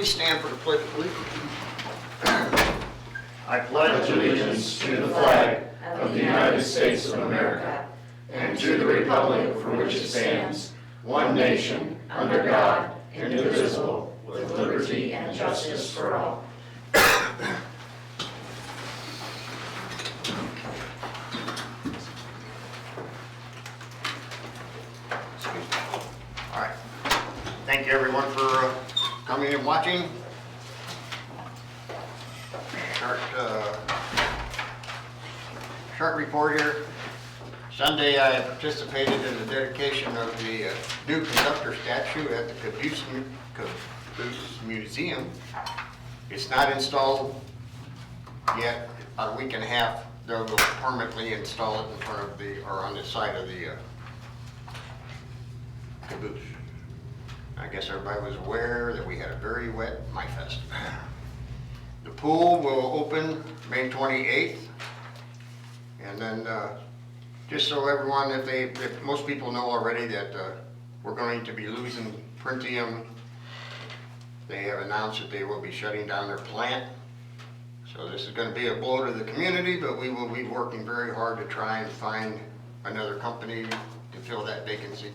please stand for the pledge of allegiance. I pledge allegiance to the flag of the United States of America and to the republic for which it stands, one nation, under God, indivisible, with liberty and justice for all. All right. Thank you, everyone, for coming and watching. Short report here. Sunday, I participated in the dedication of the new conductor statue at the Caboose Museum. It's not installed yet. About a week and a half, they'll permanently install it in front of the, or on the side of the caboose. I guess everybody was aware that we had a very wet Mite Fest. The pool will open May 28th. And then, just so everyone, if most people know already that we're going to be losing Printium, they have announced that they will be shutting down their plant. So this is going to be a blow to the community, but we will be working very hard to try and find another company to fill that vacancy.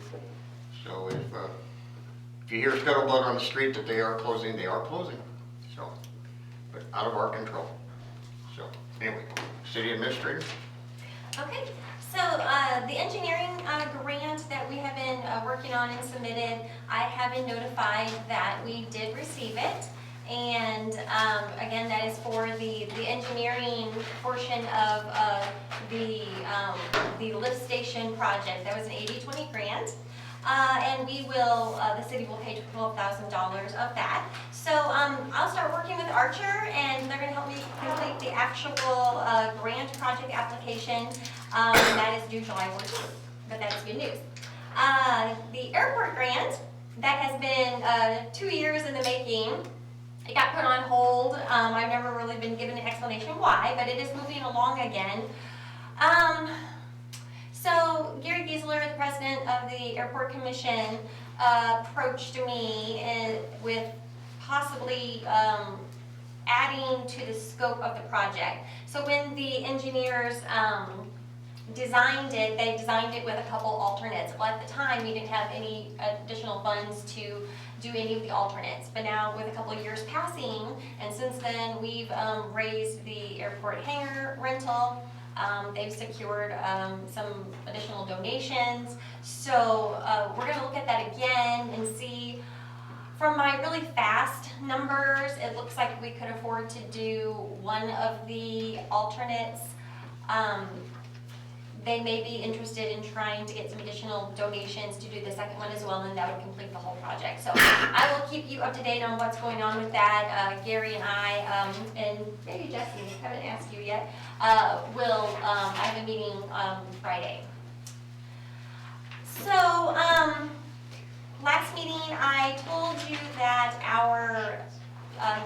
So if you hear scuttlebutt on the street that they are closing, they are closing. So, but out of our control. So anyway, city administrator. Okay, so the engineering grant that we have been working on and submitted, I have been notified that we did receive it. And again, that is for the engineering portion of the lift station project. That was an 80-20 grant. And we will, the city will pay $12,000 of that. So I'll start working with Archer, and they're going to help me complete the actual grant project application. And that is due July 14th, but that's good news. The airport grant, that has been 2 years in the making. It got put on hold. I've never really been given an explanation why, but it is moving along again. So Gary Giesler, the president of the Airport Commission, approached me with possibly adding to the scope of the project. So when the engineers designed it, they designed it with a couple alternates. Well, at the time, we didn't have any additional funds to do any of the alternates. But now, with a couple of years passing, and since then, we've raised the airport hangar rental. They've secured some additional donations. So we're going to look at that again and see. From my really fast numbers, it looks like we could afford to do one of the alternates. They may be interested in trying to get some additional donations to do the second one as well, and that would complete the whole project. So I will keep you up to date on what's going on with that. Gary and I, and maybe Jesse, I haven't asked you yet, will, I have a meeting Friday. So, last meeting I told you that our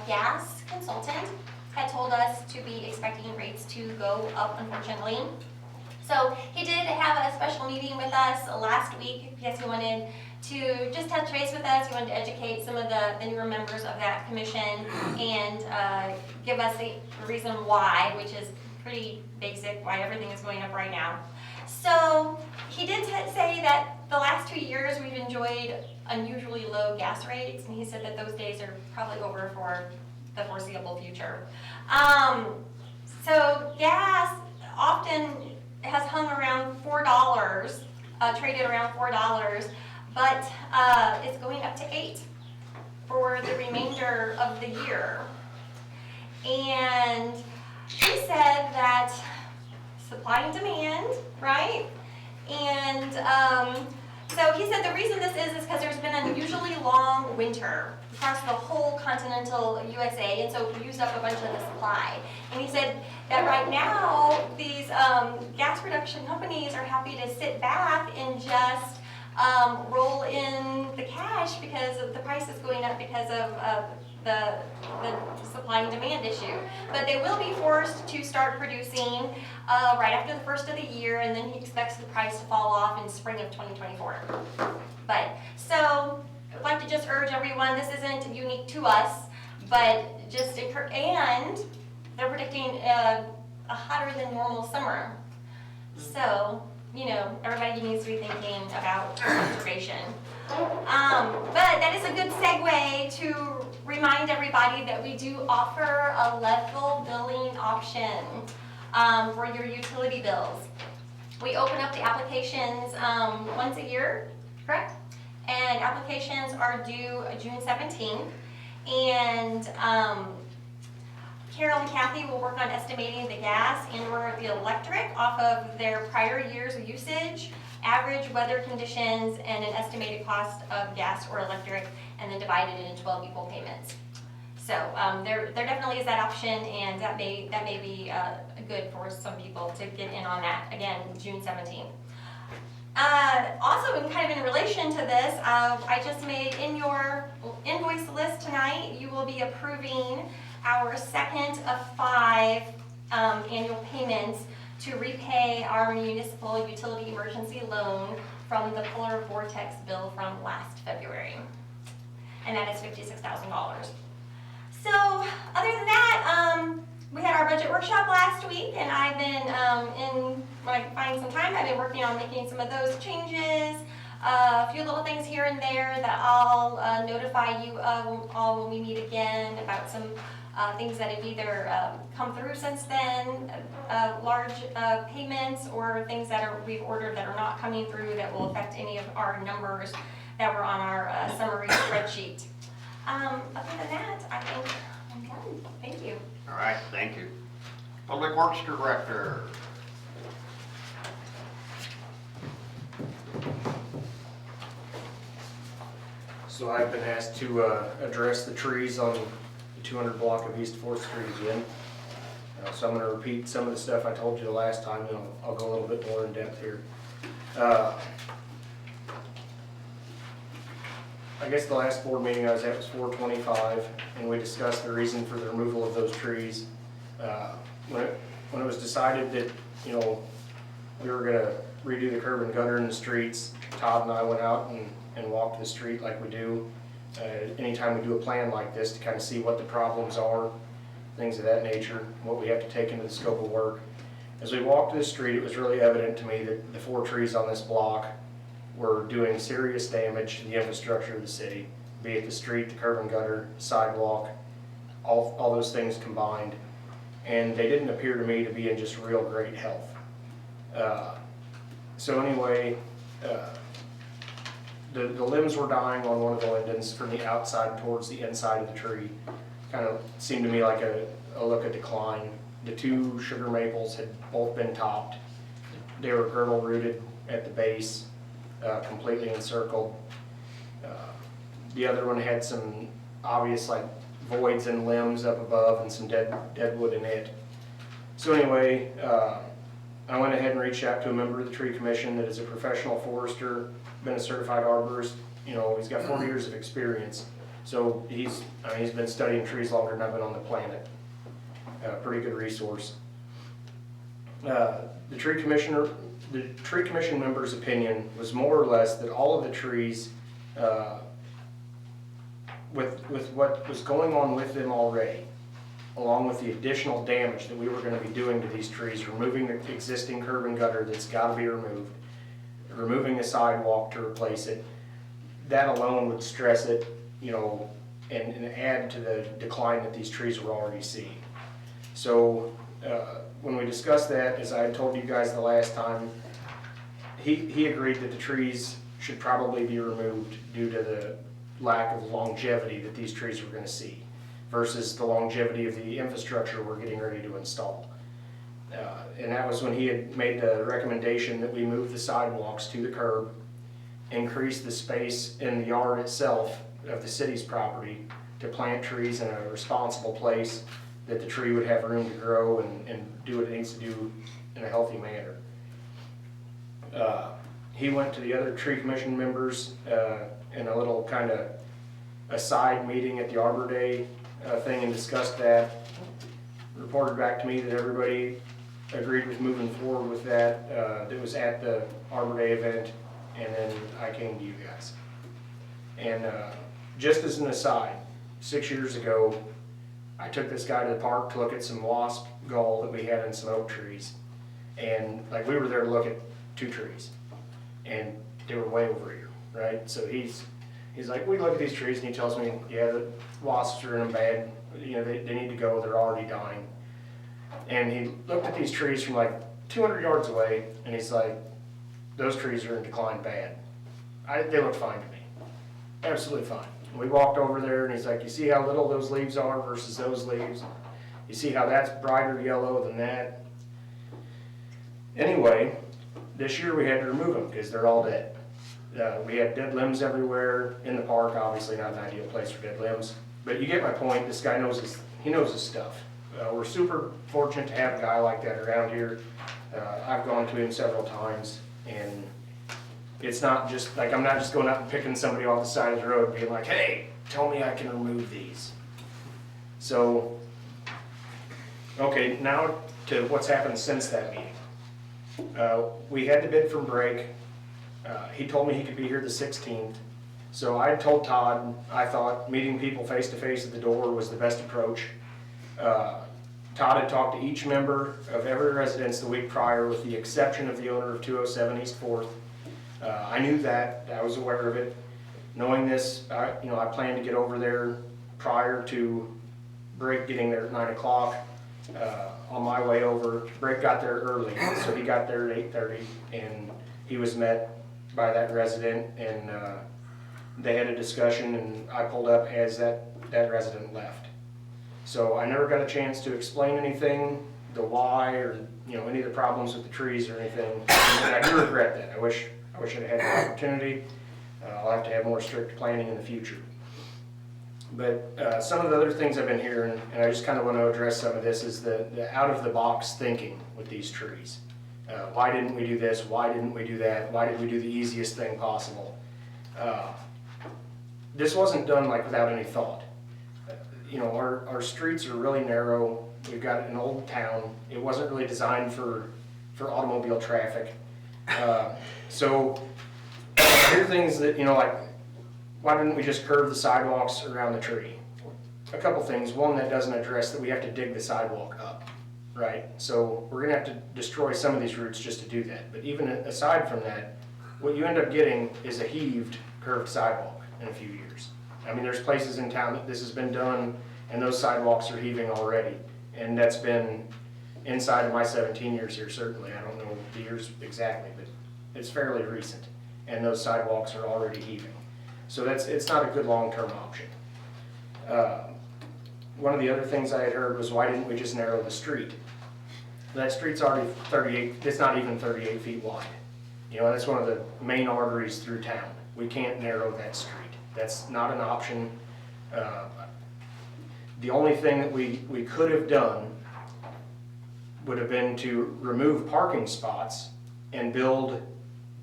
gas consultant had told us to be expecting rates to go up, unfortunately. So he did have a special meeting with us last week because he wanted to just touch base with us. He wanted to educate some of the newer members of that commission and give us the reason why, which is pretty basic, why everything is going up right now. So he did say that the last 2 years we've enjoyed unusually low gas rates, and he said that those days are probably over for the foreseeable future. So gas often has hung around $4, traded around $4, but it's going up to $8 for the remainder of the year. And he said that supply and demand, right? And so he said the reason this is because there's been an unusually long winter across the whole continental USA, and so we used up a bunch of the supply. And he said that right now, these gas production companies are happy to sit back and just roll in the cash because of the price is going up because of the supply and demand issue. But they will be forced to start producing right after the first of the year, and then he expects the price to fall off in spring of 2024. But so I'd like to just urge everyone, this isn't unique to us. But just, and they're predicting a hotter than normal summer. So, you know, everybody needs to be thinking about conservation. But that is a good segue to remind everybody that we do offer a level billing option for your utility bills. We open up the applications once a year, correct? And applications are due June 17th. And Carol and Kathy will work on estimating the gas and or the electric off of their prior year's usage, average weather conditions, and an estimated cost of gas or electric, and then divide it into 12 equal payments. So there definitely is that option, and that may be good for some people to get in on that, again, June 17th. Also, kind of in relation to this, I just made in your invoice list tonight, you will be approving our second of 5 annual payments to repay our municipal utility emergency loan from the Polar Vortex bill from last February. And that is $56,000. So, other than that, we had our budget workshop last week, and I've been, when I find some time, I've been working on making some of those changes. A few little things here and there that I'll notify you of all when we meet again about some things that have either come through since then, large payments, or things that we've ordered that are not coming through that will affect any of our numbers that were on our summary spreadsheet. Other than that, I think I'm done. Thank you. All right, thank you. Public Works Director. So I've been asked to address the trees on the 200 block of East 4th Street again. So I'm going to repeat some of the stuff I told you the last time, and I'll go a little bit more in depth here. I guess the last board meeting I was at was 4/25, and we discussed the reason for the removal of those trees. When it was decided that, you know, we were going to redo the curb and gutter in the streets, Todd and I went out and walked the street like we do anytime we do a plan like this, to kind of see what the problems are, things of that nature, what we have to take into the scope of work. As we walked the street, it was really evident to me that the 4 trees on this block were doing serious damage to the infrastructure of the city, be it the street, the curb and gutter, sidewalk, all those things combined. And they didn't appear to me to be in just real great health. So anyway, the limbs were dying on one of the lindens from the outside towards the inside of the tree. Kind of seemed to me like a look of decline. The 2 sugar maples had both been topped. They were girdle rooted at the base, completely encircled. The other one had some obvious like voids and limbs up above and some dead wood in it. So anyway, I went ahead and reached out to a member of the tree commission that is a professional forester, been a certified arborist. You know, he's got 40 years of experience. So he's been studying trees longer than I've been on the planet. Pretty good resource. The tree commission member's opinion was more or less that all of the trees, with what was going on with them already, along with the additional damage that we were going to be doing to these trees, removing the existing curb and gutter that's got to be removed, removing the sidewalk to replace it, that alone would stress it, you know, and add to the decline that these trees were already seeing. So when we discussed that, as I had told you guys the last time, he agreed that the trees should probably be removed due to the lack of longevity that these trees were going to see versus the longevity of the infrastructure we're getting ready to install. And that was when he had made the recommendation that we move the sidewalks to the curb, increase the space in the yard itself of the city's property to plant trees in a responsible place, that the tree would have room to grow and do what it needs to do in a healthy manner. He went to the other tree commission members in a little kind of a side meeting at the Arbor Day thing and discussed that. Reported back to me that everybody agreed with moving forward with that. That was at the Arbor Day event, and then I came to you guys. And just as an aside, 6 years ago, I took this guy to the park to look at some wasp gall that we had in some oak trees. And like, we were there to look at 2 trees, and they were way over here, right? So he's like, we look at these trees, and he tells me, yeah, the wasps are in them bad, you know, they need to go, they're already dying. And he looked at these trees from like 200 yards away, and he's like, those trees are in decline bad. They look fine to me, absolutely fine. And we walked over there, and he's like, you see how little those leaves are versus those leaves? You see how that's brighter yellow than that? Anyway, this year we had to remove them because they're all dead. We had dead limbs everywhere in the park, obviously not an ideal place for dead limbs. But you get my point, this guy knows his stuff. We're super fortunate to have a guy like that around here. I've gone to him several times, and it's not just, like, I'm not just going out and picking somebody off the side of the road and being like, hey, tell me I can remove these. So, okay, now to what's happened since that meeting. We had the bid from Brake. He told me he could be here the 16th. So I told Todd, I thought meeting people face to face at the door was the best approach. Todd had talked to each member of every residence the week prior, with the exception of the owner of 207 East 4th. I knew that, I was aware of it. Knowing this, I planned to get over there prior to Brake getting there at 9 o'clock. On my way over, Brake got there early, so he got there at 8:30, and he was met by that resident, and they had a discussion, and I pulled up as that resident left. So I never got a chance to explain anything, the why, or any of the problems with the trees or anything. And I do regret that. I wish I'd had the opportunity. I'll have to have more strict planning in the future. But some of the other things I've been hearing, and I just kind of want to address some of this, is the out-of-the-box thinking with these trees. Why didn't we do this? Why didn't we do that? Why did we do the easiest thing possible? This wasn't done like without any thought. Our streets are really narrow. We've got an old town. It wasn't really designed for automobile traffic. So here are things that, like, why didn't we just curve the sidewalks around the tree? A couple things. One, that doesn't address that we have to dig the sidewalk up, right? So we're gonna have to destroy some of these roots just to do that. But even aside from that, what you end up getting is a heaved curved sidewalk in a few years. I mean, there's places in town that this has been done, and those sidewalks are heaving already. And that's been inside of my 17 years here, certainly. I don't know the years exactly, but it's fairly recent. And those sidewalks are already heaving. So it's not a good long-term option. One of the other things I had heard was, why didn't we just narrow the street? That street's already 38, it's not even 38 feet wide. That's one of the main arteries through town. We can't narrow that street. That's not an option. The only thing that we could have done would have been to remove parking spots and build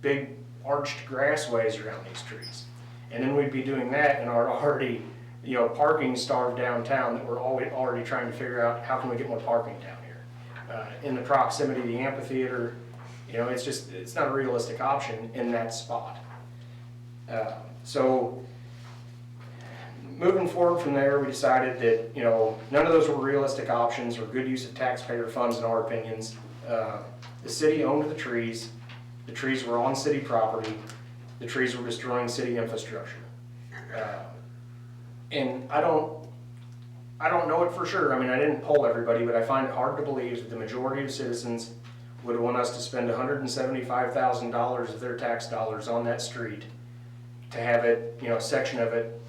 big arched grassways around these trees. And then we'd be doing that in our already, parking starved downtown that we're already trying to figure out how can we get more parking down here. In the proximity of the amphitheater, it's not a realistic option in that spot. So moving forward from there, we decided that, none of those were realistic options or good use of taxpayer funds in our opinions. The city owned the trees. The trees were on city property. The trees were destroying city infrastructure. And I don't know it for sure. I mean, I didn't poll everybody, but I find it hard to believe that the majority of citizens would want us to spend $175,000 of their tax dollars on that street to have it, a section of it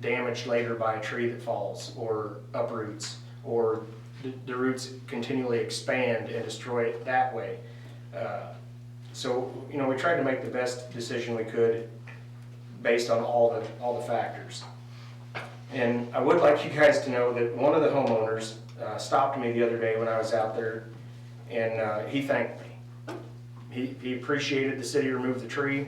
damaged later by a tree that falls or uproots, or the roots continually expand and destroy it that way. So, we tried to make the best decision we could based on all the factors. And I would like you guys to know that one of the homeowners stopped me the other day when I was out there, and he thanked me. He appreciated the city removed the tree.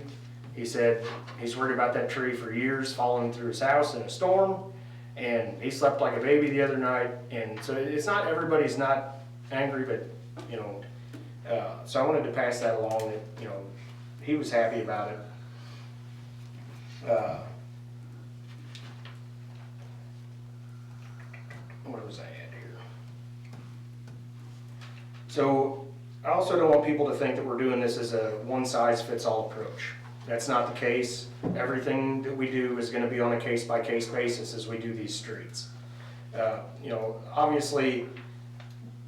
He said he's worried about that tree for years, falling through his house in a storm, and he slept like a baby the other night. And so it's not, everybody's not angry, but so I wanted to pass that along, that he was happy about it. where was I at here? So I also don't want people to think that we're doing this as a one-size-fits-all approach. That's not the case. Everything that we do is going to be on a case-by-case basis as we do these streets. Obviously,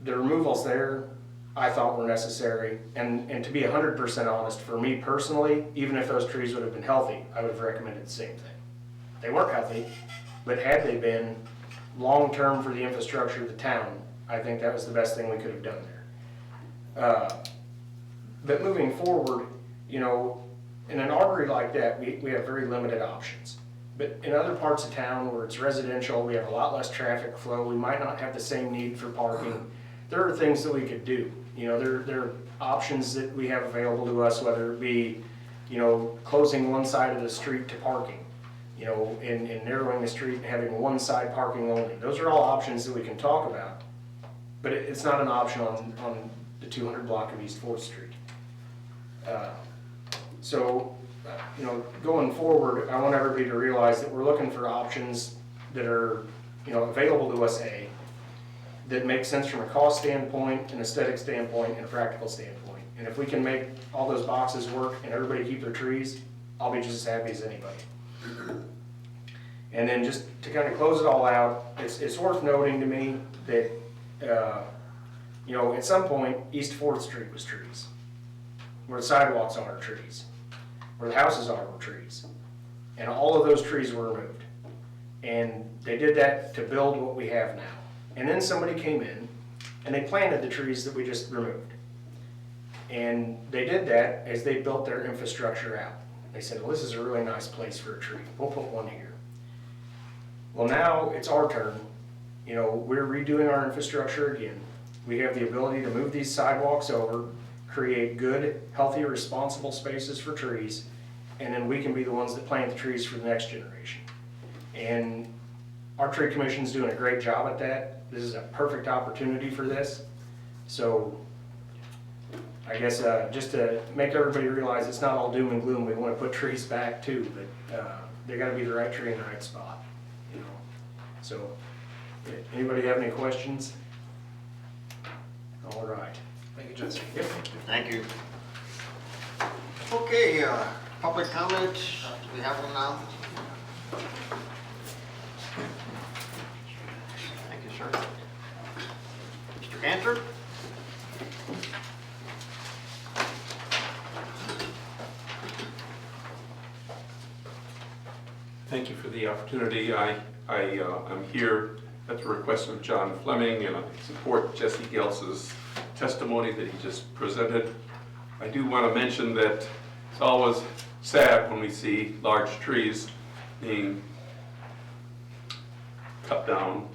the removals there, I thought were necessary, and to be 100% honest, for me personally, even if those trees would have been healthy, I would have recommended the same thing. They weren't healthy, but had they been long-term for the infrastructure of the town, I think that was the best thing we could have done there. But moving forward, in an artery like that, we have very limited options. But in other parts of town where it's residential, we have a lot less traffic flow, we might not have the same need for parking. There are things that we could do. There are options that we have available to us, whether it be, closing one side of the street to parking, and narrowing the street and having one side parking only. Those are all options that we can talk about, but it's not an option on the 200 block of East 4th Street. Going forward, I want everybody to realize that we're looking for options that are, available to us, that make sense from a cost standpoint, an aesthetic standpoint, and a practical standpoint. And if we can make all those boxes work and everybody keep their trees, I'll be just as happy as anybody. And then just to kind of close it all out, it's worth noting to me that, at some point, East 4th Street was trees. Where the sidewalks are trees. Where the houses are were trees. And all of those trees were removed. And they did that to build what we have now. And then somebody came in and they planted the trees that we just removed. And they did that as they built their infrastructure out. They said, well, this is a really nice place for a tree. We'll put one here. Well, now it's our turn. We're redoing our infrastructure again. We have the ability to move these sidewalks over, create good, healthy, responsible spaces for trees, and then we can be the ones that plant the trees for the next generation. And our tree commission's doing a great job at that. This is a perfect opportunity for this. So I guess just to make everybody realize it's not all doom and gloom. We want to put trees back too, but they got to be the right tree in the right spot. So anybody have any questions? All right. Thank you, Jesse. Yep. Thank you. Okay, public comments, do we have one now? Thank you, sir. Mr. Cantor? Thank you for the opportunity. I'm here at the request of John Fleming, and I support Jesse Gels's testimony that he just presented. I do want to mention that it's always sad when we see large trees being cut down.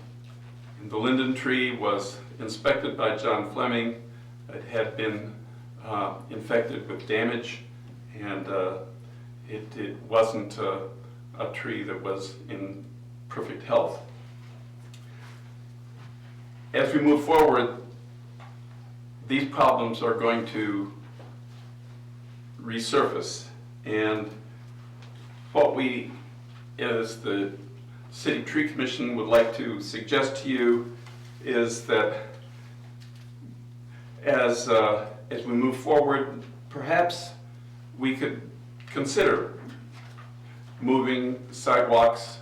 And the linden tree was inspected by John Fleming. It had been infected with damage, and it wasn't a tree that was in perfect health. As we move forward, these problems are going to resurface, and what we, as the City Tree Commission, would like to suggest to you is that as we move forward, perhaps we could consider moving sidewalks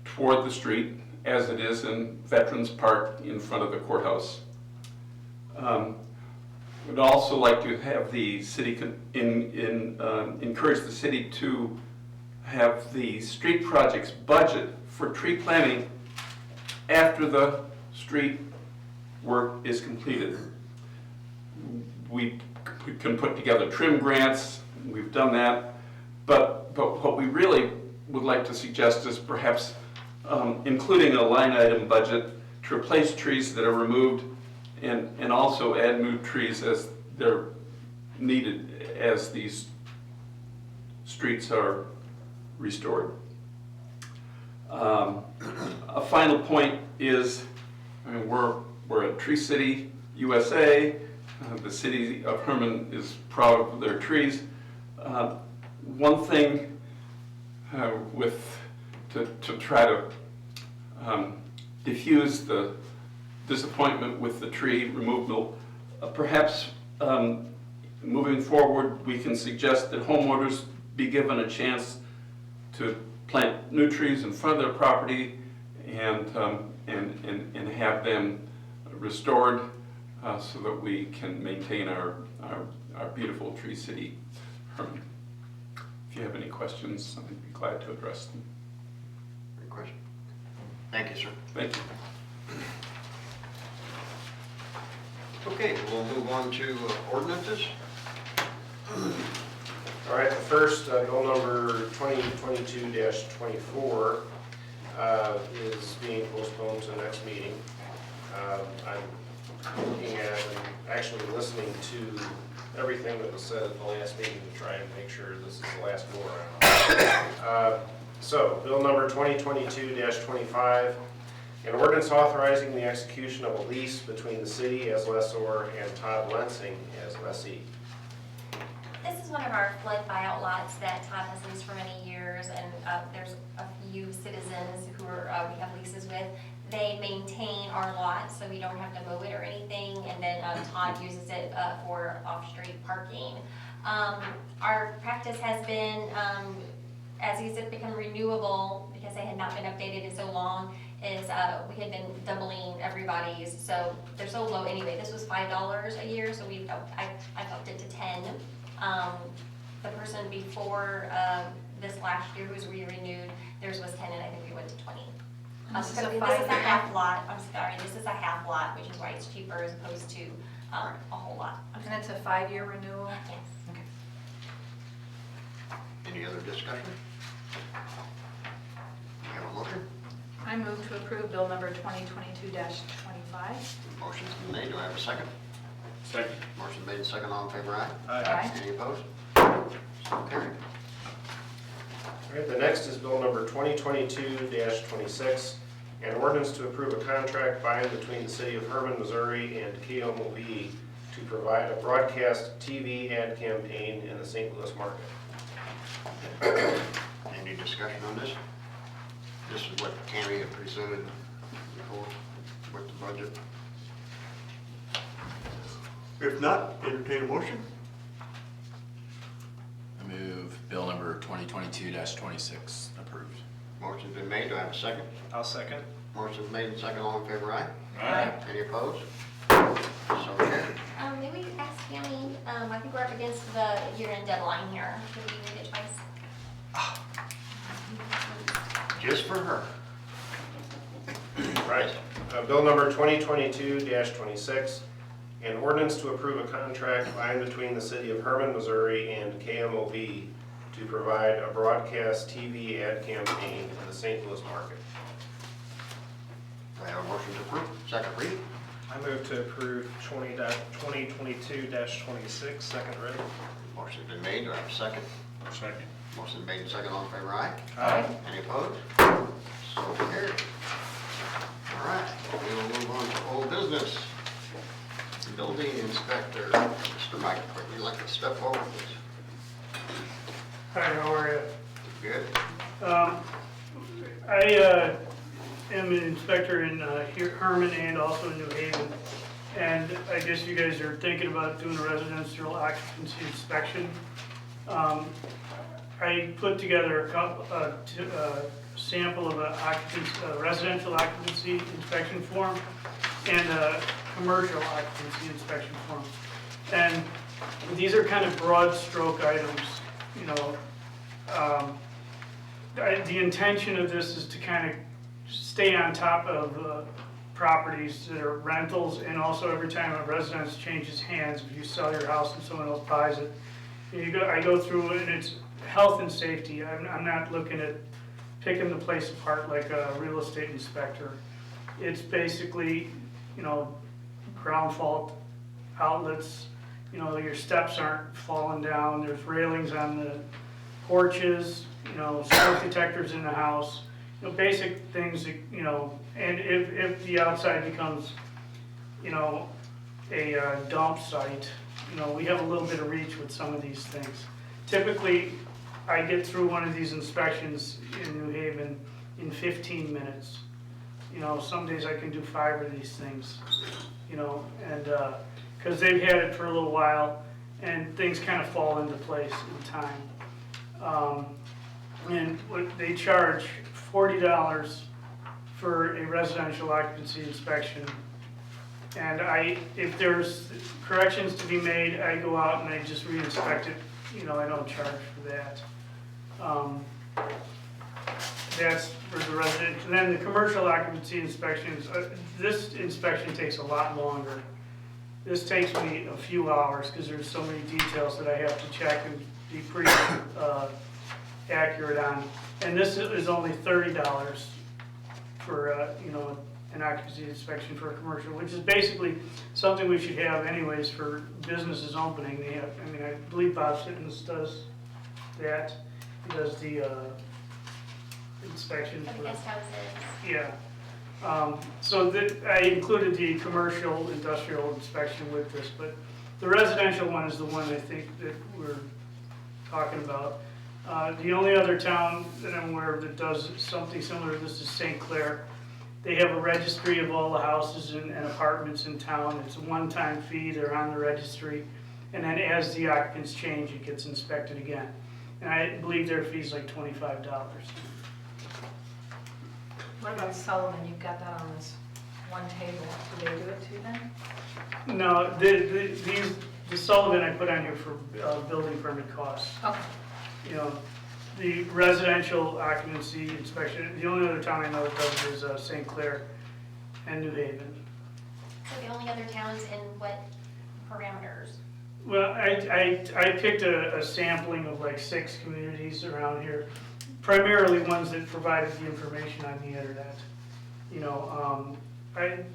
toward the street as it is in Veterans Park in front of the courthouse. We'd also like to have the city encourage the city to have the street projects budget for tree planting after the street work is completed. We can put together trim grants. We've done that, but what we really would like to suggest is perhaps including a line item budget to replace trees that are removed and also add new trees as they're needed as these streets are restored. A final point is, we're a Tree City, USA. The city of Herman is proud of their trees. One thing to try to diffuse the disappointment with the tree removal. Perhaps moving forward, we can suggest that homeowners be given a chance to plant new trees in front of their property and have them restored so that we can maintain our beautiful tree city, Herman. If you have any questions, I'd be glad to address them. Any question? Thank you, sir. Thank you. Okay, we'll move on to ordinances. All right, the first, bill number 2022-24 is being postponed to the next meeting. I'm looking at and actually listening to everything that was said at the last meeting to try and make sure this is the last go around. So, bill number 2022-25, an ordinance authorizing the execution of a lease between the city as lessor and Todd Lensing as lessee. This is one of our flood buyout lots that Todd has leased for many years, and there's a few citizens who are, we have leases with. They maintain our lot, so we don't have to mow it or anything, and then Todd uses it for off-street parking. Our practice has been, as these have become renewable, because they had not been updated in so long, is we had been doubling everybody's, so they're so low anyway. This was $5 a year, so I've upped it to 10. The person before this last year who's re-renewed, theirs was 10, and I think we went to 20. This is a half lot, I'm sorry, this is a half lot, which is why it's cheaper as opposed to a whole lot. And it's a 5-year renewal? Yes. Okay. Any other discussion? We have a motion? I move to approve bill number 2022-25. Motion's been made. Do I have a second? Second. Motion made and second. All in favor, aye? Aye. Any opposed? So carried. All right, the next is bill number 2022-26, an ordinance to approve a contract by and between the city of Herman, Missouri and KMOV to provide a broadcast TV ad campaign in the St. Louis market. Any discussion on this? This is what Tammy had presented before with the budget. If not, entertain a motion. I move bill number 2022-26 approved. Motion's been made. Do I have a second? I'll second. Motion's made and second. All in favor, aye? Aye. Any opposed? So carried. May we ask Tammy, I think we're up against the year-end deadline here. Can we read it twice? Just for her. Right. Bill number 2022-26, an ordinance to approve a contract by and between the city of Herman, Missouri and KMOV to provide a broadcast TV ad campaign in the St. Louis market. Do I have a motion to approve? Second reading? I move to approve 2022-26, second reading. Motion's been made. Do I have a second? Second. Motion made and second. All in favor, aye? Aye. Any opposed? So carried. All right, we will move on to old business. Building inspector, Mr. Mike, would you like to step forward, please? Hi, how are you? Good. I am an inspector in Herman and also in New Haven. And I guess you guys are thinking about doing a residential occupancy inspection. I put together a sample of a residential occupancy inspection form and a commercial occupancy inspection form. And these are kind of broad stroke items, you know. The intention of this is to kind of stay on top of properties that are rentals, and also every time a residence changes hands, if you sell your house and someone else buys it, I go through it, and it's health and safety. I'm not looking at picking the place apart like a real estate inspector. It's basically, you know, ground fault outlets, you know, your steps aren't falling down, there's railings on the porches, you know, smoke detectors in the house, you know, basic things that, you know, and if the outside becomes, you know, a dump site, you know, we have a little bit of reach with some of these things. Typically, I get through one of these inspections in New Haven in 15 minutes. You know, some days I can do 5 of these things, you know, and, because they've had it for a little while, and things kind of fall into place in time. And what they charge $40 for a residential occupancy inspection. And if there's corrections to be made, I go out and I just re-inspect it, you know, I don't charge for that. That's for the resident, and then the commercial occupancy inspections, this inspection takes a lot longer. This takes me a few hours, because there's so many details that I have to check and be pretty accurate on. And this is only $30 for, you know, an occupancy inspection for a commercial, which is basically something we should have anyways for businesses opening. They have, I mean, I believe Bob Sittons does that. He does the inspection. For the guest houses. Yeah. So I included the commercial industrial inspection with this, but the residential one is the one I think that we're talking about. The only other town that I'm aware of that does something similar to this is St. Clair. They have a registry of all the houses and apartments in town. It's a one-time fee, they're on the registry. And then as the occupants change, it gets inspected again. And I believe their fee's like $25. What about Sullivan? You've got that on this one table. Do they do it too then? No, the Sullivan I put on here for building permit costs. Okay. You know, the residential occupancy inspection, the only other town I know that does is St. Clair and New Haven. So the only other towns in what parameters? Well, I picked a sampling of like 6 communities around here, primarily ones that provided the information on the internet. You know,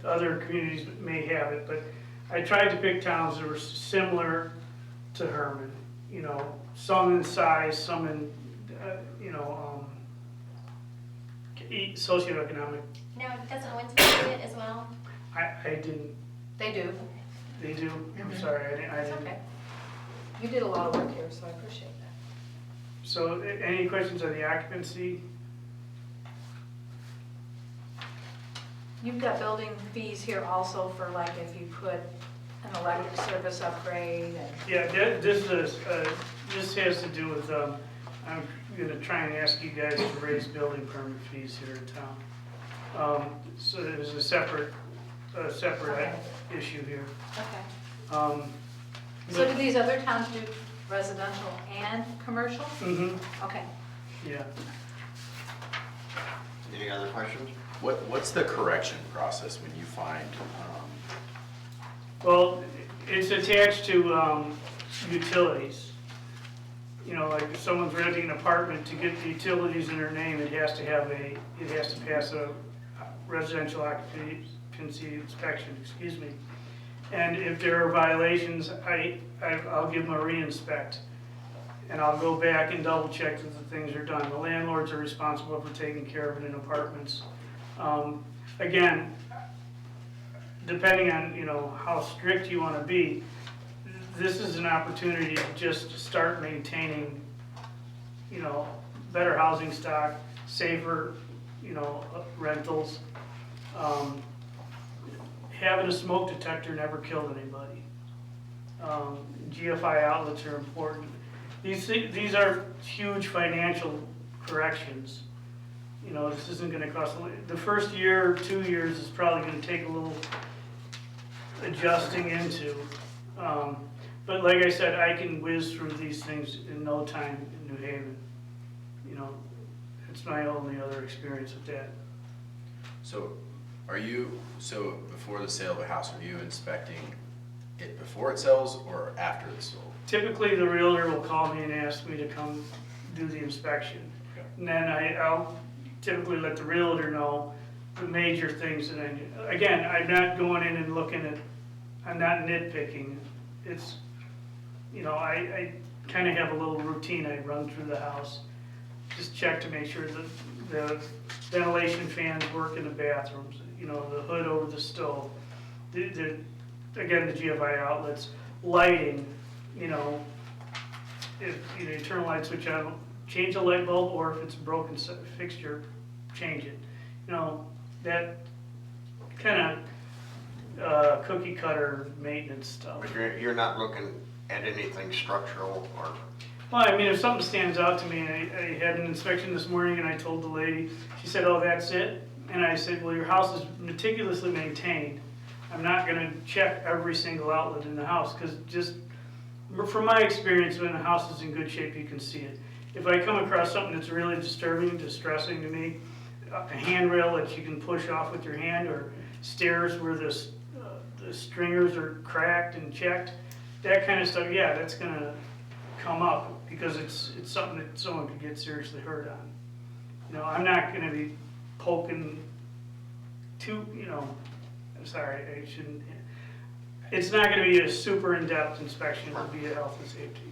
other communities may have it, but I tried to pick towns that were similar to Herman. You know, some in size, some in, you know, socioeconomic. Now, doesn't Winston do it as well? I didn't, They do. they do, I'm Mhm. sorry, I That's didn't. okay. You did a lot of work here, so I appreciate that. So, any questions on the occupancy? You've got building fees here also for like if you put an electric service upgrade and, Yeah, this has to do with, I'm gonna try and ask you guys to raise building permit fees here in town. So there's a separate Okay. issue here. okay. So do these other towns do residential and commercial? Mm-hmm, Okay. yeah. Any other questions? What's the correction process when you find, Well, it's attached to utilities. You know, like if someone's renting an apartment, to get the utilities in their name, it has to pass a residential occupancy inspection, excuse me. And if there are violations, I'll give them a re-inspect. And I'll go back and double check that the things are done. The landlords are responsible for taking care of it in apartments. Again, depending on, you know, how strict you want to be, this is an opportunity to just start maintaining, you know, better housing stock, safer, you know, rentals. Having a smoke detector never killed anybody. GFI outlets are important. These are huge financial corrections. You know, this isn't gonna cost, the first year or 2 years is probably gonna take a little adjusting into. But like I said, I can whiz through these things in no time in New Haven. You know, it's my only other experience with that. so before the sale of a house, are you inspecting it before it sells or after it's sold? Typically, the realtor will call me and ask me to come do the inspection. Okay. And then I'll typically let the realtor know the major things that I do. Again, I'm not going in and looking at, I'm not nitpicking. It's, you know, I kind of have a little routine. I run through the house, just check to make sure that the ventilation fans work in the bathrooms, you know, the hood over the stove. Again, the GFI outlets, lighting, you know, if you turn a light switch on, change a light bulb, or if it's a broken fixture, change it. You know, that kind of cookie cutter maintenance stuff. But you're not looking at anything structural or, Well, I mean, if something stands out to me, I had an inspection this morning and I told the lady, she said, oh, that's it? And I said, well, your house is meticulously maintained. I'm not gonna check every single outlet in the house, because just, from my experience, when the house is in good shape, you can see it. If I come across something that's really disturbing, distressing to me, a handrail that you can push off with your hand, or stairs where the stringers are cracked and checked, that kind of stuff, yeah, that's gonna come up, because it's something that someone could get seriously hurt on. You know, I'm not gonna be poking too, you know, I'm sorry, I shouldn't, it's not gonna be a super in-depth inspection, it'll be a health and safety,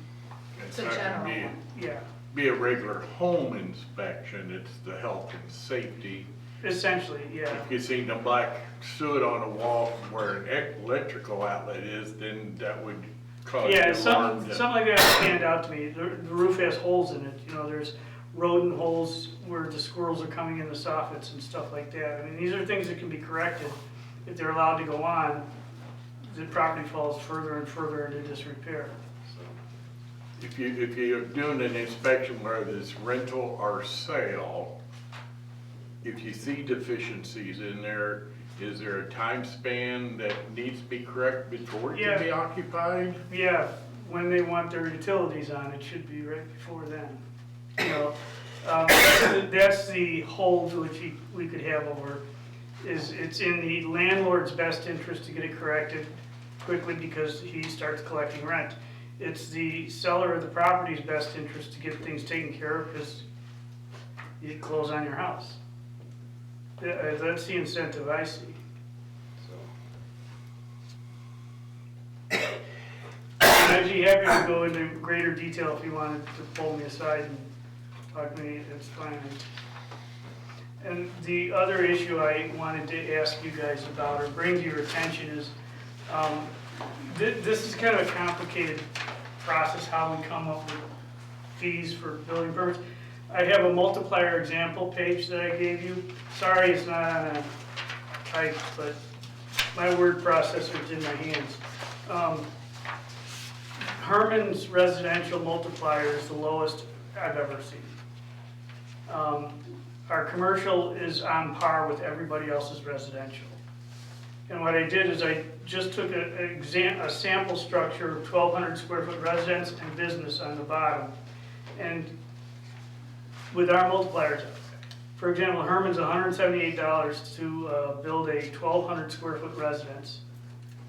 It's a not gonna general yeah, be a regular home inspection, it's the health and safety. essentially, yeah. If you see the black soot on the wall where an electrical outlet is, then that would cause Yeah, the alarm something to. like that stand out to me. The roof has holes in it, you know, there's rodent holes where the squirrels are coming in the soffits and stuff like that. I mean, these are things that can be corrected if they're allowed to go on. The property falls further and further into disrepair. If you're doing an inspection, whether it's rental or sale, if you see deficiencies in there, is there a time span that needs to be correct before it can be occupied? Yeah, when they want their utilities on, it should be right before then. You know, that's the hold which we could have over, is it's in the landlord's best interest to get it corrected quickly because he starts collecting rent. It's the seller of the property's best interest to get things taken care of because you close on your house. That's the incentive I see. I'd be happy to go into greater detail if you wanted to pull me aside and talk to me, that's fine. And the other issue I wanted to ask you guys about or bring to your attention is, this is kind of a complicated process, how we come up with fees for building permits. I have a multiplier example page that I gave you. Sorry it's not on a type, but my word processor's in my hands. Herman's residential multiplier is the lowest I've ever seen. Our commercial is on par with everybody else's residential. And what I did is I just took a sample structure of 1,200 square foot residence and business on the bottom. And with our multipliers, for example, Herman's $178 to build a 1,200 square foot residence.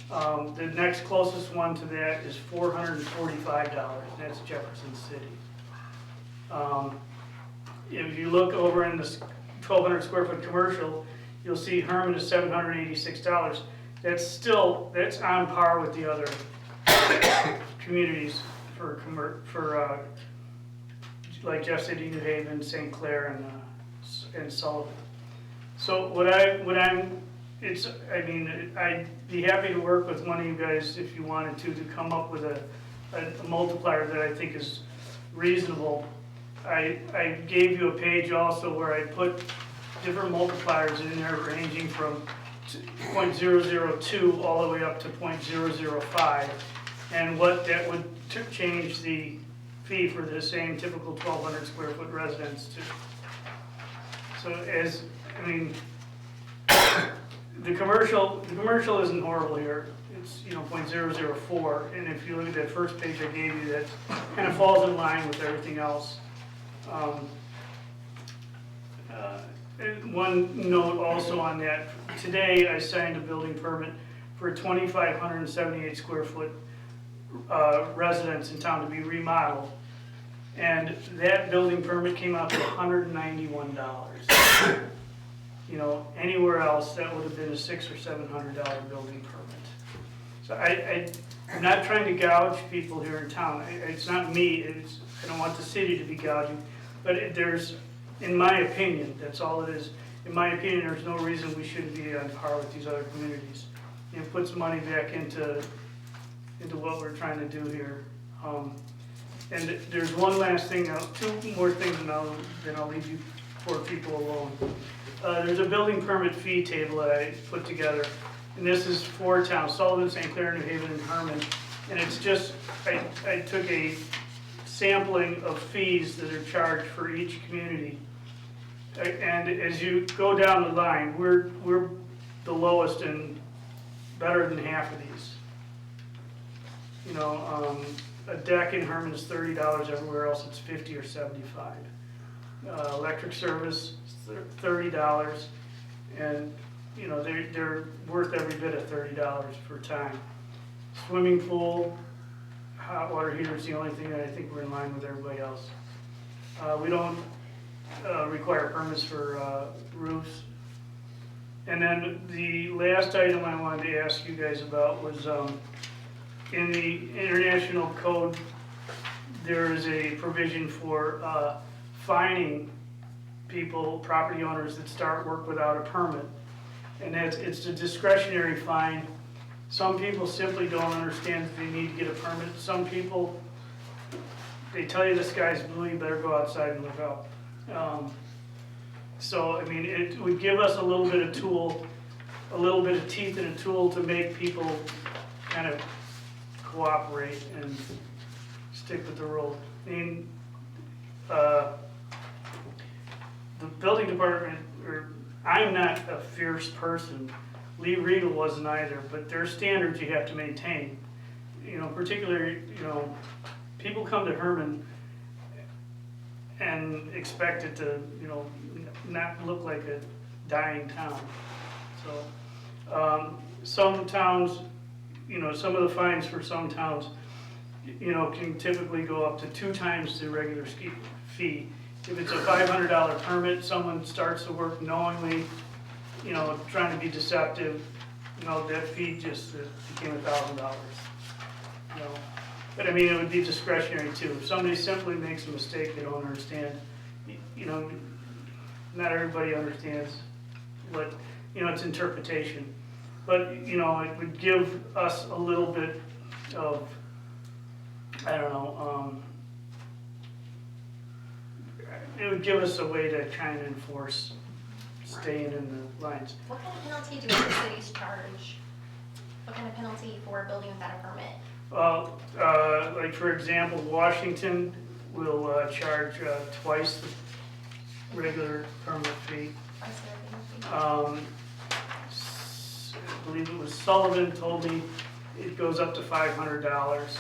The next closest one to that is $445, and that's Jefferson City. If you look over in this 1,200 square foot commercial, you'll see Herman is $786. That's on par with the other communities for like Jeff City, New Haven, St. Clair, and Sullivan. So I'd be happy to work with one of you guys if you wanted to come up with a multiplier that I think is reasonable. I gave you a page also where I put different multipliers in there ranging from 0.002 all the way up to 0.005, and what that would change the fee for the same typical 1,200 square foot residence to. So the commercial isn't horrible here. It's 0.004, and if you look at that first page I gave you, that kind of falls in line with everything else. And one note also on that, today I signed a building permit for a 2,578 square foot residence in town to be remodeled. And that building permit came out to $191. Anywhere else that would have been a $600 or $700 building permit. So I'm not trying to gouge people here in town. It's not me, I don't want the city to be gouging. But there's, in my opinion, that's all it is. In my opinion, there's no reason we shouldn't be on par with these other communities. It puts money back into what we're trying to do here. And there's one last thing, two more things, and then I'll leave you for people alone. There's a building permit fee table that I put together, and this is for towns, Sullivan, St. Clair, New Haven, and Herman. And it's just, I took a sampling of fees that are charged for each community. And as you go down the line, we're the lowest and better than half of these. You know, a deck in Herman is $30, everywhere else it's $50 or $75. Electric service is $30, and you know, they're worth every bit of $30 per time. Swimming pool, hot water heater is the only thing that I think we're in line with everybody else. We don't require permits for roofs. And then the last item I wanted to ask you guys about was in the international code, there is a provision for fining people, property owners that start work without a permit. And it's a discretionary fine. Some people simply don't understand that they need to get a permit. Some people, they tell you the sky's blue, you better go outside and look up. So, I mean, it would give us a little bit of tool, a little bit of teeth and a tool to make people kind of cooperate and stick with the rules. I mean, the building department, I'm not a fierce person. Lee Regal wasn't either, but there are standards you have to maintain. You know, particularly, you know, people come to Herman and expect it to, you know, not look like a dying town. So, some towns, you know, some of the fines for some towns, you know, can typically go up to 2 times the regular fee. If it's a $500 permit, someone starts the work knowingly, you know, trying to be deceptive, you know, that fee just became $1,000, you know. But I mean, it would be discretionary too. If somebody simply makes a mistake they don't understand, you know, not everybody understands what, you know, it's interpretation. But, you know, it would give us a little bit of, I don't know, it would give us a way to kind of enforce staying in the lines. What kind of penalty do other cities charge? What kind of penalty for building without a permit? Well, like for example, Washington will charge twice the regular permit fee. Price of everything? I believe it was Sullivan told me it goes up to $500.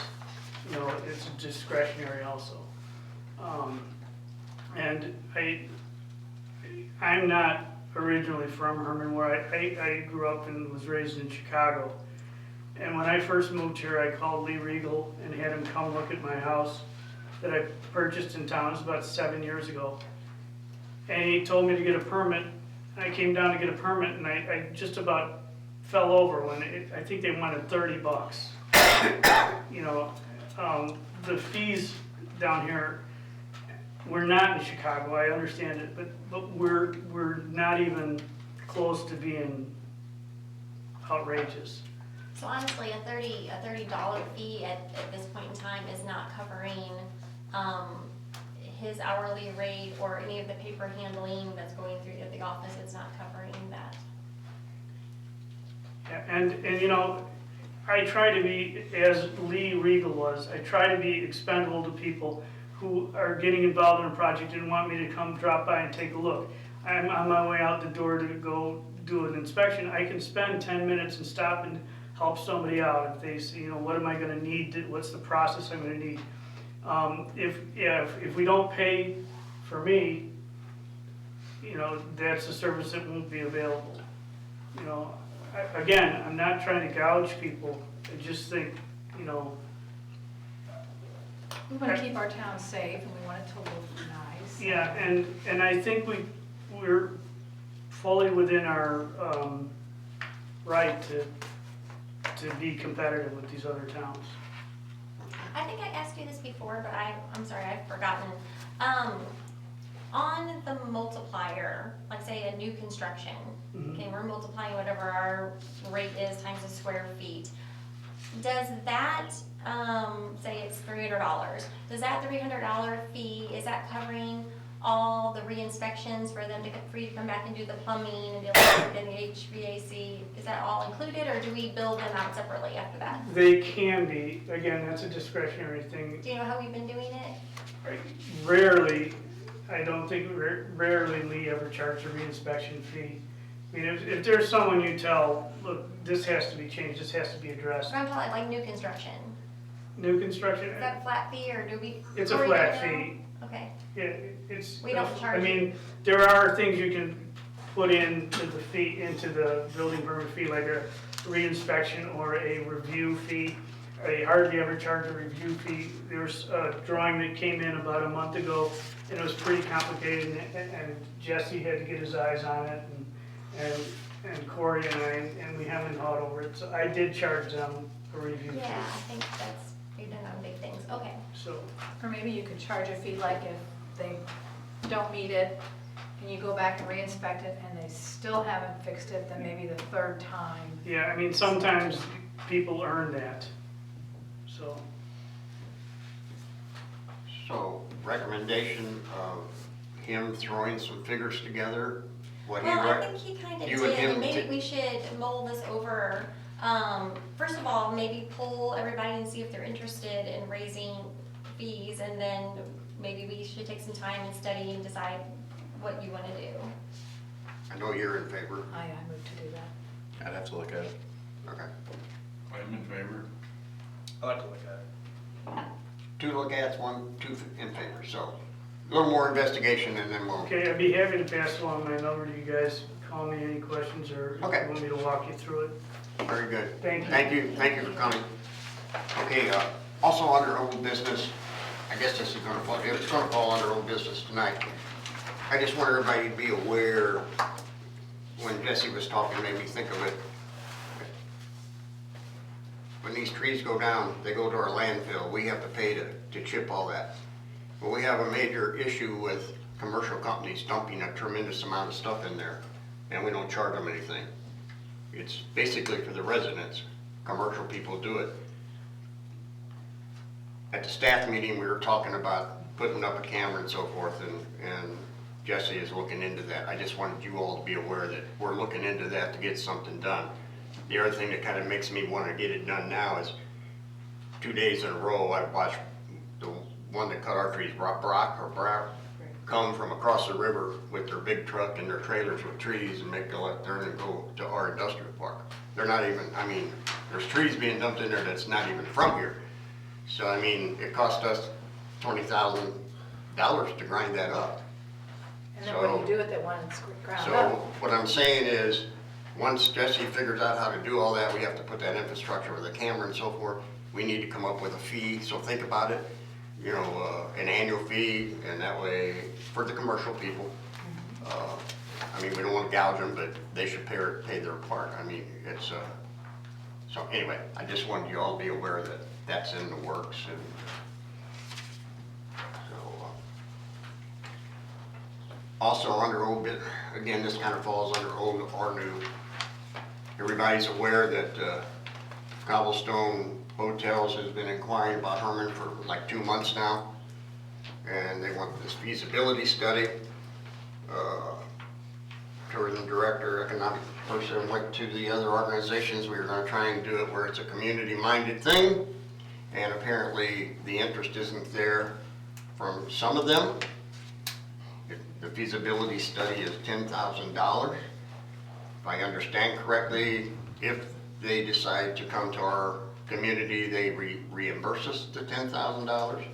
You know, it's discretionary also. And I'm not originally from Herman, where I grew up and was raised in Chicago. And when I first moved here, I called Lee Regal and had him come look at my house that I purchased in town. It was about 7 years ago. And he told me to get a permit. And I came down to get a permit, and I just about fell over when I think they wanted $30. You know, the fees down here, we're not in Chicago, I understand it, but we're not even close to being outrageous. So honestly, a $30 fee at this point in time is not covering his hourly rate or any of the paper handling that's going through the office. It's not covering that. And you know, I try to be, as Lee Regal was, I try to be expendable to people who are getting involved in a project and want me to come drop by and take a look. I'm on my way out the door to go do an inspection. I can spend 10 minutes and stop and help somebody out if they say, you know, what am I going to need? What's the process I'm going to need? If we don't pay for me, you know, that's a service that won't be available. You know, again, I'm not trying to gouge people. I just think, you know, We want to keep our town safe and we want it to look nice. yeah, and I think we're fully within our right to be competitive with these other towns. I think I asked you this before, but I'm sorry, I've forgotten. On the multiplier, like say a new construction, okay, we're multiplying whatever our rate is times the square feet. Does that, say it's $300, does that $300 fee, is that covering all the re-inspections for them to get free to come back and do the plumbing and the electric and the HVAC, is that all included, or do we bill them out separately after that? They can be, again, that's a discretionary thing. Do you know how we've been doing it? Rarely, I don't think, rarely Lee ever charged a re-inspection fee. I mean, if there's someone you tell, look, this has to be changed, this has to be addressed. But I'm talking like new construction. New construction, Is that a flat fee, or do we? it's a or you flat know? fee. Okay, Yeah, it's. We don't charge I mean, there are things you can put into the fee, into the building permit fee, like a re-inspection or a review fee. I hardly ever charge a review fee. There was a drawing that came in about a month ago, and it was pretty complicated, and Jesse had to get his eyes on it, and Corey and I, and we haven't thought over it. So I did charge them a review fee. yeah, I think that's, you've done on big things, okay. So, Or maybe you could charge a fee like if they don't meet it and you go back and re-inspect it and they still haven't fixed it, then maybe the third time. yeah, I mean, sometimes people earn that, so. So recommendation of him throwing some figures together, what he, Well, I think he kind of you and did, him and maybe ti- we should mull this over. First of all, maybe poll everybody and see if they're interested in raising fees, and then maybe we should take some time and study and decide what you want to do. I know you're in favor, I move to do that. I'd have to look at it. okay. I'm in favor. I like to look at it. 2 look ats, 2 in favor, so a little more investigation and then we'll, Okay, I'd be happy to pass along my number to you guys, call me any questions, or if Okay. you want me to walk you through it. very good. Thank you. Thank you for coming. Okay, also under old business, I guess this is gonna fall, it's gonna fall under old business tonight. I just want everybody to be aware, when Jesse was talking, made me think of it. When these trees go down, they go to our landfill, we have to pay to chip all that. But we have a major issue with commercial companies dumping a tremendous amount of stuff in there, and we don't charge them anything. It's basically for the residents, commercial people do it. At the staff meeting, we were talking about putting up a camera and so forth, and Jesse is looking into that. I just wanted you all to be aware that we're looking into that to get something done. The other thing that kind of makes me want to get it done now is 2 days in a row, I watched the one that cut our trees, Brock, come from across the river with their big truck and their trailers with trees and make a left turn and go to our industrial park. They're not even, I mean, there's trees being dumped in there that's not even from here. So, I mean, it cost us $20,000 to grind that up. And then what do you do with it when it's ground So up? what I'm saying is, once Jesse figures out how to do all that, we have to put that infrastructure with a camera and so forth. We need to come up with a fee, so think about it, you know, an annual fee, and that way, for the commercial people. I mean, we don't want to gouge them, but they should pay their part. I mean, it's, so anyway, I just wanted you all to be aware that that's in the works, and so, also under old bit, again, this kind of falls under old or new. Everybody's aware that Cobblestone Hotels has been inquiring about Herman for like 2 months now. And they want this feasibility study. Tourism director, economic person went to the other organizations. We were gonna try and do it where it's a community-minded thing. And apparently the interest isn't there from some of them. The feasibility study is $10,000. If I understand correctly, if they decide to come to our community, they reimburse us the $10,000.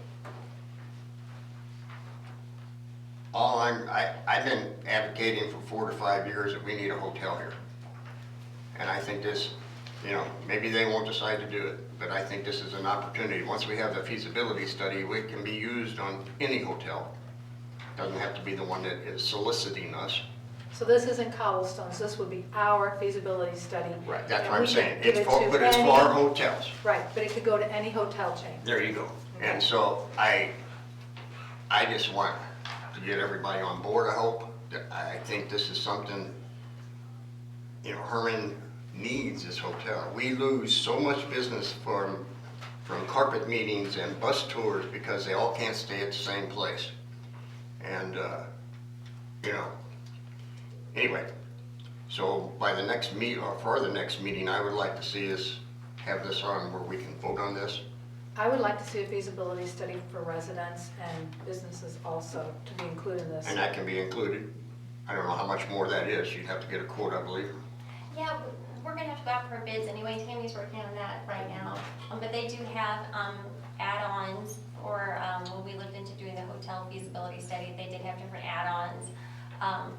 I've been advocating for 4 to 5 years that we need a hotel here. And I think this, you know, maybe they won't decide to do it, but I think this is an opportunity. Once we have the feasibility study, it can be used on any hotel. Doesn't have to be the one that is soliciting us. So this isn't Cobblestones, this would be our feasibility study. Right, that's And what I'm we could saying. give It's it for, to but it's for any- our hotels. Right, but it could go to any hotel chain. There you go. And so I just want to get everybody on board, I hope. I think this is something, you know, Herman needs this hotel. We lose so much business from carpet meetings and bus tours because they all can't stay at the same place. And, you know, anyway, so by the next or for the next meeting, I would like to see us have this on where we can vote on this. I would like to see a feasibility study for residents and businesses also to be included in this. And that can be included. I don't know how much more that is. You'd have to get a quote, I believe. Yeah, we're gonna have to go out for bids anyway. Tammy's working on that right now. But they do have add-ons for, when we looked into doing the hotel feasibility study, they did have different add-ons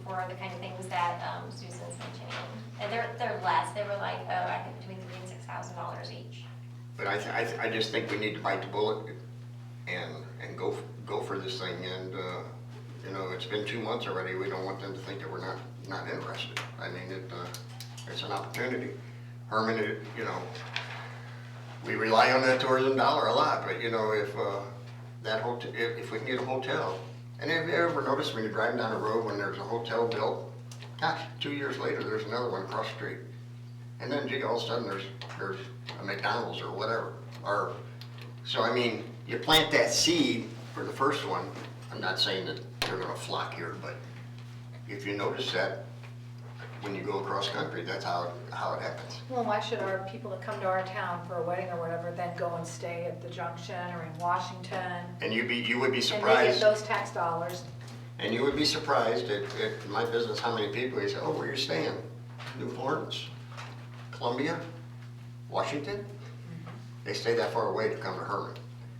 for the kind of things that Susan's mentioning. And they're less. They were like, I think between $3,000 and $6,000 each. But I just think we need to bite the bullet and go for this thing. And, you know, it's been 2 months already. We don't want them to think that we're not interested. I mean, it's an opportunity. Herman, you know, we rely on that tourism dollar a lot, but you know, if that hotel, if we can get a hotel, and have you ever noticed when you're driving down the road when there's a hotel built, gosh, 2 years later there's another one across the street, and then gee, all of a sudden there's a McDonald's or whatever. Or so I mean, you plant that seed for the first one. I'm not saying that they're going to flock here, but if you notice that when you go across country, that's how it happens. Well, why should our people that come to our town for a wedding or whatever then go and stay at the Junction or in Washington? And you would be And they get surprised. those tax dollars. And you would be surprised at my business, how many people you say, oh, where you staying? New Florence, Columbia, Washington? They stay that far away to come to Herman.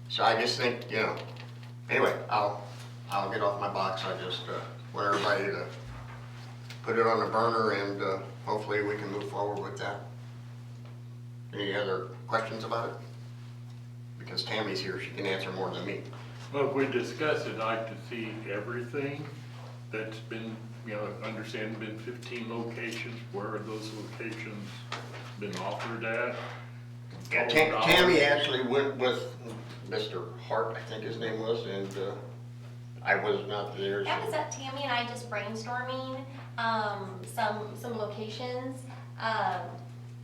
So I just think, you know, anyway, I'll get off my box. I just want everybody to put it on the burner and hopefully we can move forward with that. Any other questions about it? Because Tammy's here, she can answer more than me. Well, if we discuss it, I'd like to see everything that's been, you know, understand been 15 locations, where are those locations been offered at? Yeah, Tammy actually went with Mr. Hart, I think his name was, and I was not there. That was Tammy and I just brainstorming some locations.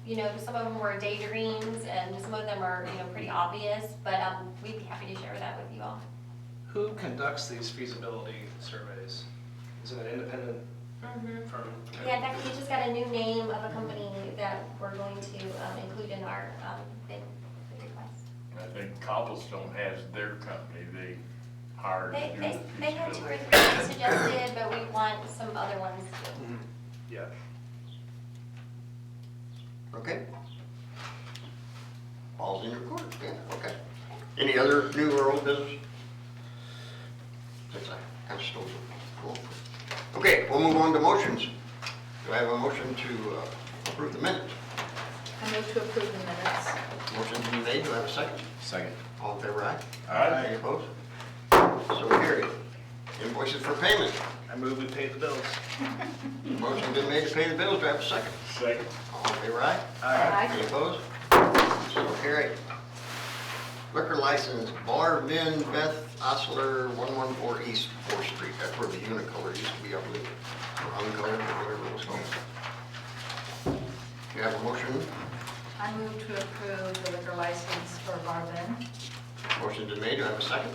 You know, some of them were daydreams and some of them are, you know, pretty obvious, but we'd be happy to share that with you all. Who conducts these feasibility surveys? Is it an independent firm? Yeah, in fact, we just got a new name of a company that we're going to include in our bid request. I think Cobblestone has their company, they hired to do the They had 2 or feasibility. 3 suggested, but we want some other ones too. Yeah. Okay. Ball's in your court, yeah, okay. Any other new or old business? Since I kind of stole some. Cool. Okay, we'll move on to motions. Do I have a motion to approve the minutes? I move to approve the minutes. Motion's been made, do I have a second? Second. All in favor, aye? Aye. Any opposed? So carried. Invoices for payment. I move we pay the bills. Motion's been made to pay the bills, do I have a second? Second. All in favor, aye? Aye. Any opposed? So carried. Liquor license, Bar Vin Beth Osler, 114 East 4th Street. That's where the Unicolor used to be, I believe, or uncolored, or whatever it was called. You have a motion? I move to approve the liquor license for Barvin. Motion's been made, do I have a second?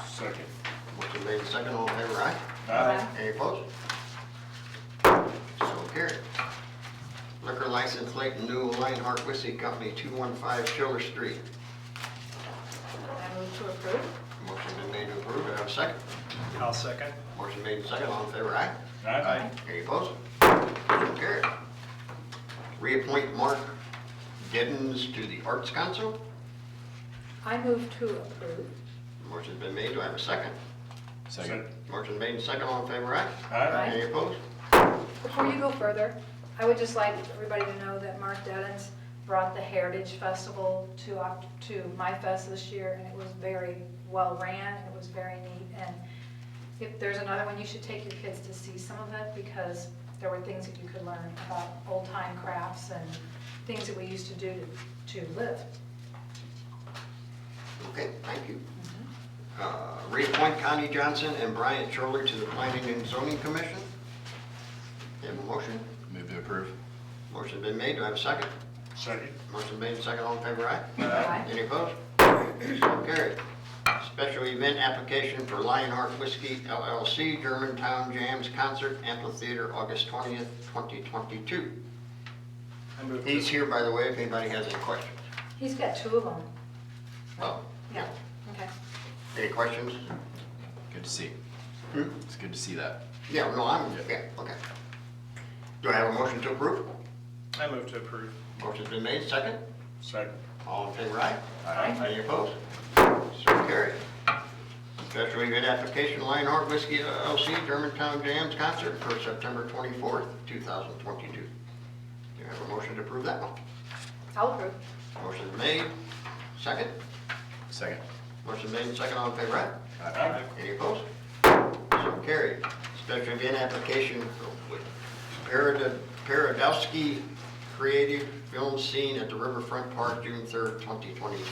Second. Motion made, second, all in favor, aye? Aye. Any opposed? So carried. Liquor license, Clayton New Lionheart Whiskey Company, 215 Schiller Street. I move to approve. Motion been made to approve, do I have a second? I'll second. Motion made, second, all in favor, aye? Aye. Any opposed? So carried. Reappoint Mark Giddens to the Arts Council. I move to approve. Motion's been made, do I have a second? Second. Motion made, second, all in favor, aye? Aye. Any opposed? Before you go further, I would just like everybody to know that Mark Deddens brought the Heritage Festival to My Fest this year, and it was very well ran, and it was very neat. And if there's another one, you should take your kids to see some of it, because there were things that you could learn about old time crafts and things that we used to do to live. Okay, thank you. Reappoint Connie Johnson and Bryant Troller to the Planning and Zoning Commission. You have a motion? Move to approve. Motion been made, do I have a second? Second. Motion made, second, all in favor, aye? Aye. Any opposed? So carried. special event application for Lionheart Whiskey LLC Germantown Jams Concert Amphitheater, August 20th, 2022. I move to- He's here, by the way, if anybody has any questions. He's got two of them. Oh, Yeah, okay. any questions? Good to see. Hmm? It's good to see that. Yeah, no, yeah, okay. Do I have a motion to approve? I move to approve. Motion's been made, second. Second. All in favor, aye? Aye. Any opposed? So carried. Special event application, Lionheart Whiskey LLC Germantown Jams Concert for September 24th, 2022. Do you have a motion to approve that one? I'll approve. Motion made, second. Second. Motion made, second, all in favor, aye? Aye. Any opposed? So carried. Special event application with Paradowski Creative Film Scene at the Riverfront Park, June 3rd, 2022.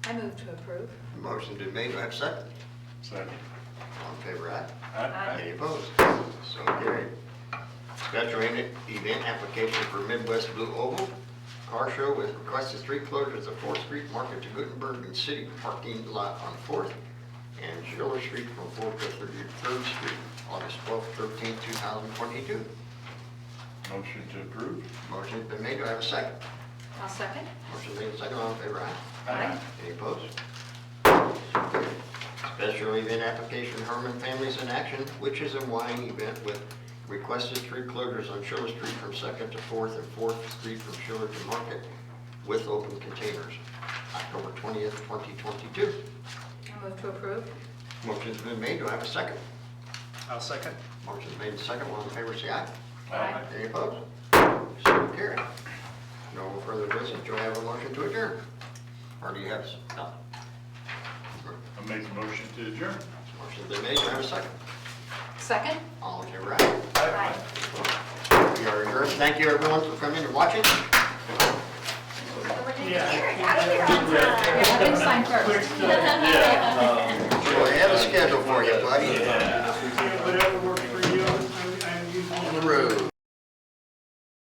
I move to approve. Motion been made, do I have a second? Second. All in favor, aye? Aye. Any opposed? So carried. Special event application for Midwest Blue Oval Car Show with requested street closures of 4th Street, Market to Gutenberg, and City parking lot on 4th, and Schiller Street from 4th to 3rd Street, August 12th, 13th, 2022. Motion to approve? Motion's been made, do I have a second? I'll second. Motion made, second, all in favor, aye? Aye. Any opposed? Special event application, Herman Families in Action, Witches and Wine event with requested street closures on Schiller Street from 2nd to 4th and 4th Street from Schiller to Market with open containers, October 20th, 2022. I move to approve. Motion's been made, do I have a second? I'll second. Motion's made and second, all in favor say aye. Aye. Any opposed? So carried. No further business, do I have a motion to adjourn? Or do you have, no? I make a motion to adjourn. Motion's been made, do I have a second? Second? All in favor, aye? Aye. We are adjourned. Thank you everyone for coming and watching. So we're gonna get Eric out of here on time. Yeah, I can sign first. So I have a schedule for you, buddy. Whatever works for you, I'm usually On the road.